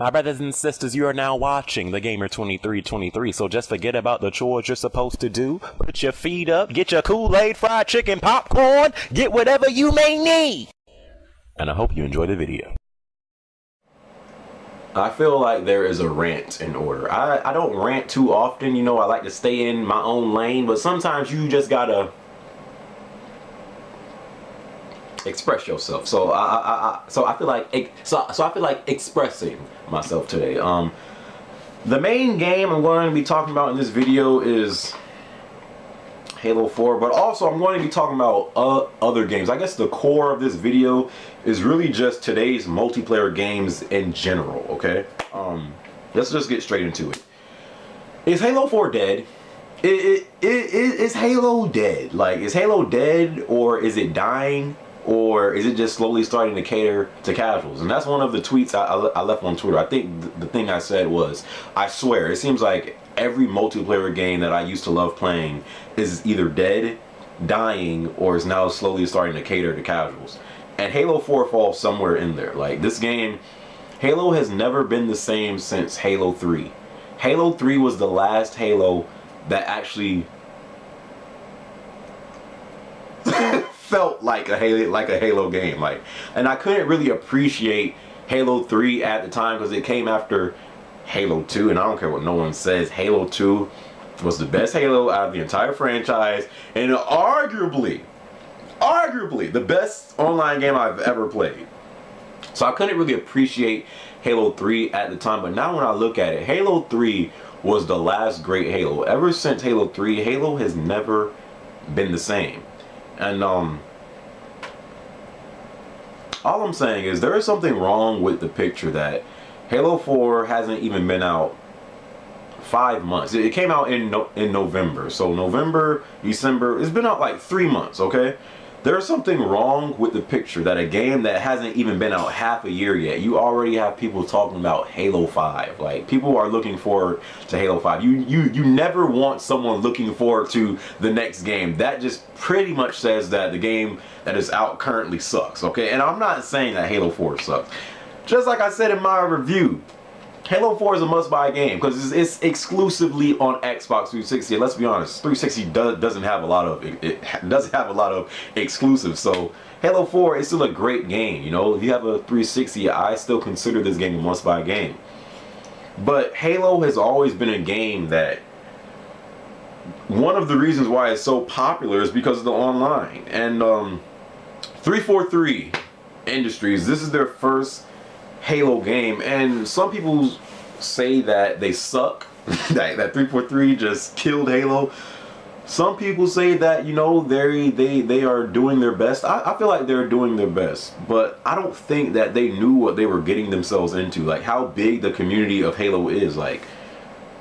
My brothers and sisters, you are now watching the Gamer 2323, so just forget about the chores you're supposed to do. Put your feet up, get your Kool-Aid, fried chicken, popcorn, get whatever you may need. And I hope you enjoy the video. I feel like there is a rant in order. I don't rant too often, you know, I like to stay in my own lane, but sometimes you just gotta express yourself. So I feel like expressing myself today. The main game I'm going to be talking about in this video is Halo 4, but also I'm going to be talking about other games. I guess the core of this video is really just today's multiplayer games in general, okay? Let's just get straight into it. Is Halo 4 dead? Is Halo dead? Like, is Halo dead, or is it dying? Or is it just slowly starting to cater to casuals? And that's one of the tweets I left on Twitter. I think the thing I said was, I swear, it seems like every multiplayer game that I used to love playing is either dead, dying, or is now slowly starting to cater to casuals. And Halo 4 falls somewhere in there. Like, this game, Halo has never been the same since Halo 3. Halo 3 was the last Halo that actually felt like a Halo game, and I couldn't really appreciate Halo 3 at the time because it came after Halo 2, and I don't care what no one says, Halo 2 was the best Halo out of the entire franchise, and arguably the best online game I've ever played. So I couldn't really appreciate Halo 3 at the time, but now when I look at it, Halo 3 was the last great Halo. Ever since Halo 3, Halo has never been the same. And all I'm saying is there is something wrong with the picture that Halo 4 hasn't even been out 5 months. It came out in November. So November, December, it's been out like 3 months, okay? There's something wrong with the picture that a game that hasn't even been out half a year yet, you already have people talking about Halo 5. Like, people are looking forward to Halo 5. You never want someone looking forward to the next game. That just pretty much says that the game that is out currently sucks, okay? And I'm not saying that Halo 4 sucks. Just like I said in my review, Halo 4 is a must-buy game because it's exclusively on Xbox 360. And let's be honest, 360 doesn't have a lot of exclusives. So Halo 4 is still a great game. You know, if you have a 360, I still consider this game a must-buy game. But Halo has always been a game that one of the reasons why it's so popular is because of the online. And 343 Industries, this is their first Halo game, and some people say that they suck, that 343 just killed Halo. Some people say that, you know, they are doing their best. I feel like they're doing their best, but I don't think that they knew what they were getting themselves into, like how big the community of Halo is. Like,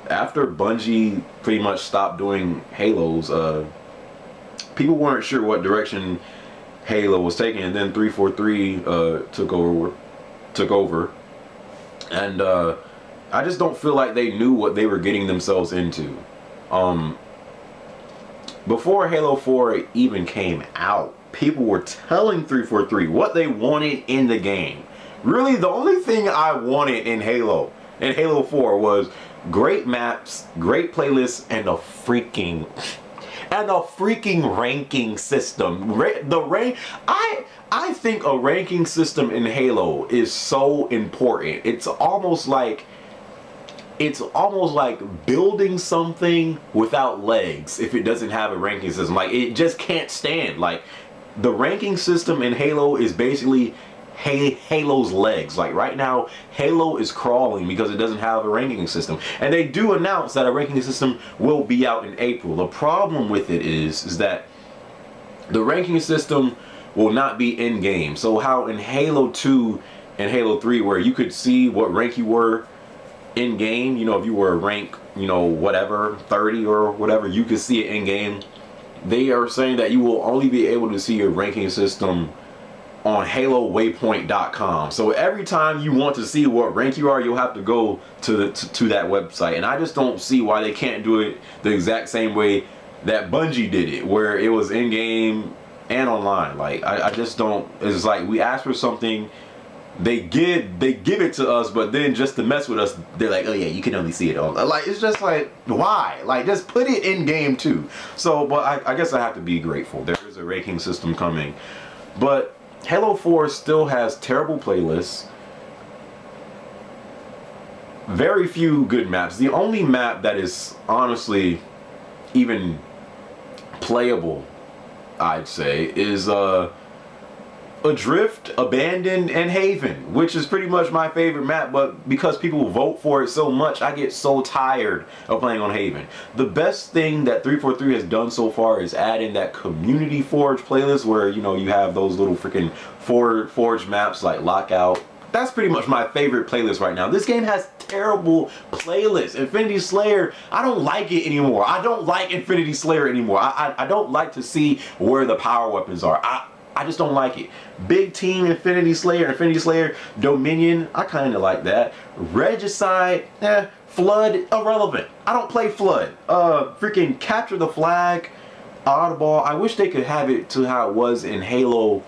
after Bungie pretty much stopped doing Halos, people weren't sure what direction Halo was taking, and then 343 took over, and I just don't feel like they knew what they were getting themselves into. Before Halo 4 even came out, people were telling 343 what they wanted in the game. Really, the only thing I wanted in Halo 4 was great maps, great playlists, and a freaking ranking system. I think a ranking system in Halo is so important. It's almost like building something without legs if it doesn't have a ranking system. Like, it just can't stand. Like, the ranking system in Halo is basically Halo's legs. Like, right now, Halo is crawling because it doesn't have a ranking system. And they do announce that a ranking system will be out in April. The problem with it is that the ranking system will not be in-game. So how in Halo 2 and Halo 3, where you could see what rank you were in-game, you know, if you were rank, you know, whatever, 30 or whatever, you could see it in-game. They are saying that you will only be able to see your ranking system on HaloWaypoint.com. So every time you want to see what rank you are, you'll have to go to that website. And I just don't see why they can't do it the exact same way that Bungie did it, where it was in-game and online. Like, I just don't. It's like we asked for something they give it to us, but then just to mess with us, they're like, oh yeah, you can only see it on. Like, it's just like, why? Like, just put it in game too. So, but I guess I have to be grateful. There is a ranking system coming, but Halo 4 still has terrible playlists. Very few good maps. The only map that is honestly even playable, I'd say, is Adrift, Abandoned, and Haven, which is pretty much my favorite map, but because people vote for it so much, I get so tired of playing on Haven. The best thing that 343 has done so far is add in that Community Forge playlist where, you know, you have those little freaking Forge maps like Lockout. That's pretty much my favorite playlist right now. This game has terrible playlists. Infinity Slayer, I don't like it anymore. I don't like Infinity Slayer anymore. I don't like to see where the power weapons are. I just don't like it. Big Team, Infinity Slayer, Dominion, I kind of like that. Regicide, Flood, irrelevant. I don't play Flood. Freaking Capture the Flag, Oddball. I wish they could have it to how it was in Halo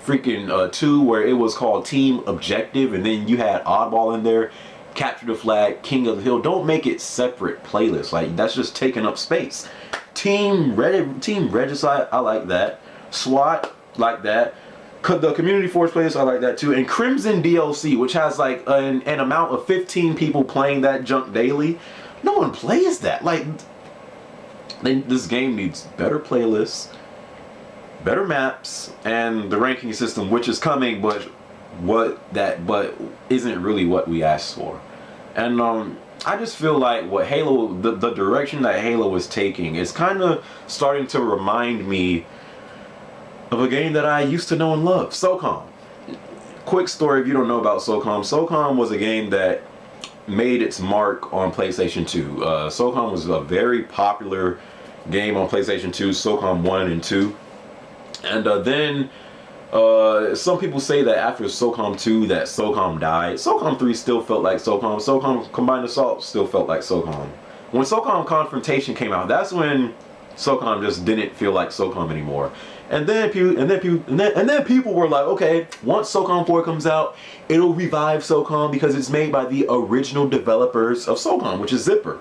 freaking 2, where it was called Team Objective, and then you had Oddball in there. Capture the Flag, King of the Hill. Don't make it separate playlists. Like, that's just taking up space. Team Regicide, I like that. SWAT, like that. The Community Force playlist, I like that too. And Crimson DLC, which has like an amount of 15 people playing that junk daily. No one plays that. Like, this game needs better playlists, better maps, and the ranking system, which is coming, but isn't really what we asked for. And I just feel like what Halo, the direction that Halo is taking is kind of starting to remind me of a game that I used to know and love, SOCOM. Quick story if you don't know about SOCOM. SOCOM was a game that made its mark on PlayStation 2. SOCOM was a very popular game on PlayStation 2, SOCOM 1 and 2. And then some people say that after SOCOM 2 that SOCOM died. SOCOM 3 still felt like SOCOM. SOCOM Combined Assault still felt like SOCOM. When SOCOM Confrontation came out, that's when SOCOM just didn't feel like SOCOM anymore. And then people were like, okay, once SOCOM 4 comes out, it'll revive SOCOM because it's made by the original developers of SOCOM, which is Zipper.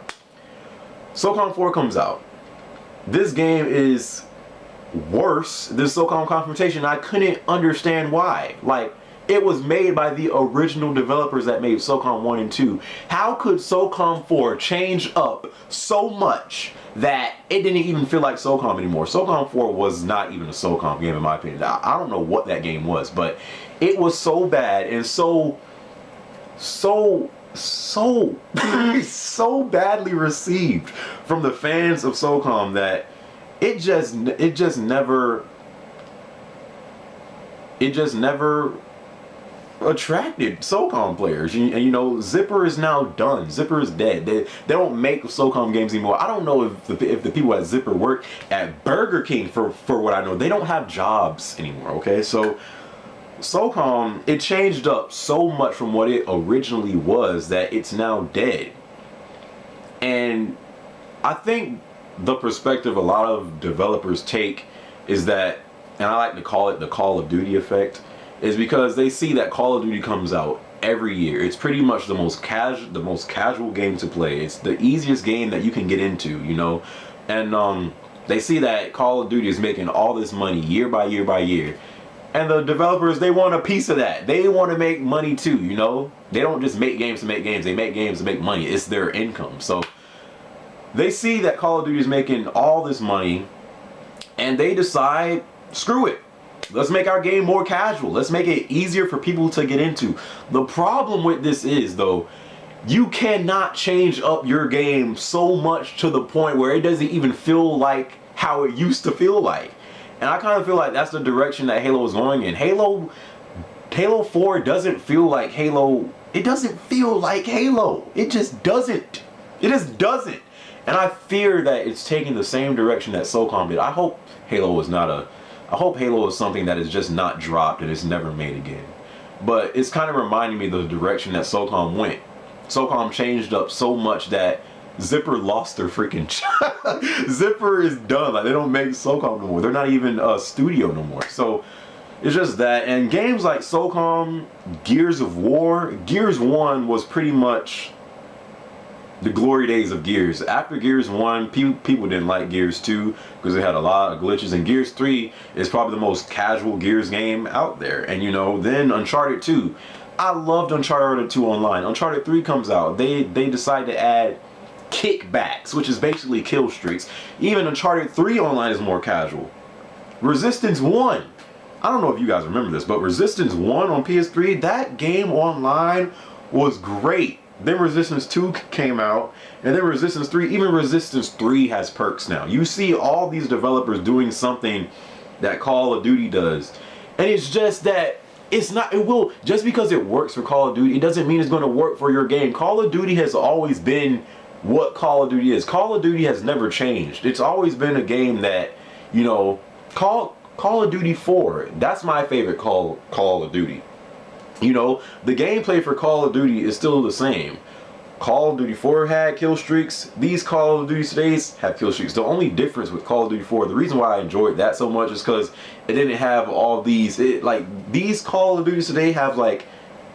SOCOM 4 comes out. This game is worse than SOCOM Confrontation. I couldn't understand why. Like, it was made by the original developers that made SOCOM 1 and 2. How could SOCOM 4 change up so much that it didn't even feel like SOCOM anymore? SOCOM 4 was not even a SOCOM game in my opinion. I don't know what that game was, but it was so bad and so badly received from the fans of SOCOM that it just never attracted SOCOM players. And you know, Zipper is now done. Zipper is dead. They don't make SOCOM games anymore. I don't know if the people at Zipper work at Burger King for what I know. They don't have jobs anymore, okay? So SOCOM, it changed up so much from what it originally was that it's now dead. And I think the perspective a lot of developers take is that, and I like to call it the Call of Duty effect, is because they see that Call of Duty comes out every year. It's pretty much the most casual game to play. It's the easiest game that you can get into, you know. And they see that Call of Duty is making all this money year by year by year. And the developers, they want a piece of that. They want to make money too, you know. They don't just make games to make games. They make games to make money. It's their income. So they see that Call of Duty is making all this money and they decide, screw it. Let's make our game more casual. Let's make it easier for people to get into. The problem with this is, though, you cannot change up your game so much to the point where it doesn't even feel like how it used to feel like. And I kind of feel like that's the direction that Halo is going in. Halo 4 doesn't feel like Halo. It doesn't feel like Halo. It just doesn't. It just doesn't. And I fear that it's taking the same direction that SOCOM did. I hope Halo is something that is just not dropped and is never made again. But it's kind of reminding me of the direction that SOCOM went. SOCOM changed up so much that Zipper lost their freaking Zipper is done. Like, they don't make SOCOM no more. They're not even a studio no more. So It's just that, and games like SOCOM, Gears of War, Gears 1 was pretty much the glory days of Gears. After Gears 1, people didn't like Gears 2 because it had a lot of glitches, and Gears 3 is probably the most casual Gears game out there. And you know, then Uncharted 2. I loved Uncharted 2 online. Uncharted 3 comes out. They decide to add kickbacks, which is basically kill streaks. Even Uncharted 3 online is more casual. Resistance 1. I don't know if you guys remember this, but Resistance 1 on PS3, that game online was great. Then Resistance 2 came out, and then Resistance 3, even Resistance 3 has perks now. You see all these developers doing something that Call of Duty does. And it's just that just because it works for Call of Duty, it doesn't mean it's going to work for your game. Call of Duty has always been what Call of Duty is. Call of Duty has never changed. It's always been a game that, you know, Call of Duty 4, that's my favorite Call of Duty. You know, the gameplay for Call of Duty is still the same. Call of Duty 4 had kill streaks. These Call of Duty todays have kill streaks. The only difference with Call of Duty 4, the reason why I enjoyed that so much is because it didn't have all these, these Call of Duty today have like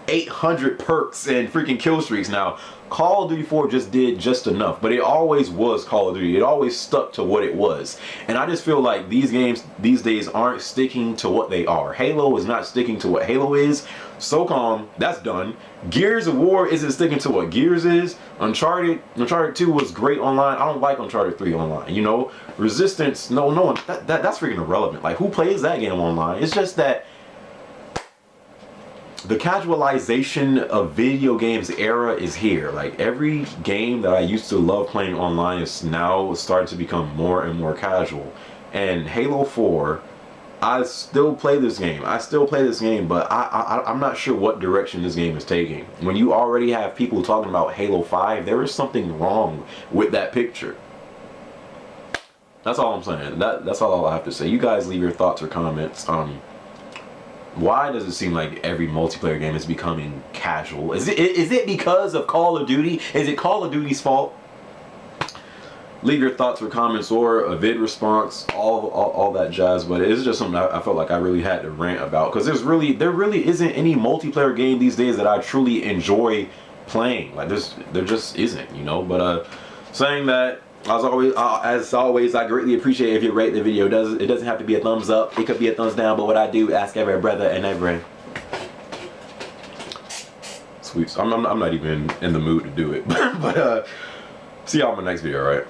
800 perks and freaking kill streaks. Now, Call of Duty 4 just did just enough, but it always was Call of Duty. It always stuck to what it was. And I just feel like these games these days aren't sticking to what they are. Halo is not sticking to what Halo is. SOCOM, that's done. Gears of War isn't sticking to what Gears is. Uncharted 2 was great online. I don't like Uncharted 3 online. You know, Resistance, no one, that's freaking irrelevant. Like, who plays that game online? It's just that the casualization of video games era is here. Like, every game that I used to love playing online is now starting to become more and more casual. And Halo 4, I still play this game. But I'm not sure what direction this game is taking. When you already have people talking about Halo 5, there is something wrong with that picture. That's all I'm saying. That's all I have to say. You guys leave your thoughts or comments. Why does it seem like every multiplayer game is becoming casual? Is it because of Call of Duty? Is it Call of Duty's fault? Leave your thoughts or comments or a vid response, all that jazz. But it's just something I felt like I really had to rant about, because there really isn't any multiplayer game these days that I truly enjoy playing. Like, there just isn't, you know. But saying that, as always, I greatly appreciate if you rate the video. It doesn't have to be a thumbs up. It could be a thumbs down. But what I do, ask every brother and every sweet. I'm not even in the mood to do it. But see y'all in my next video, alright?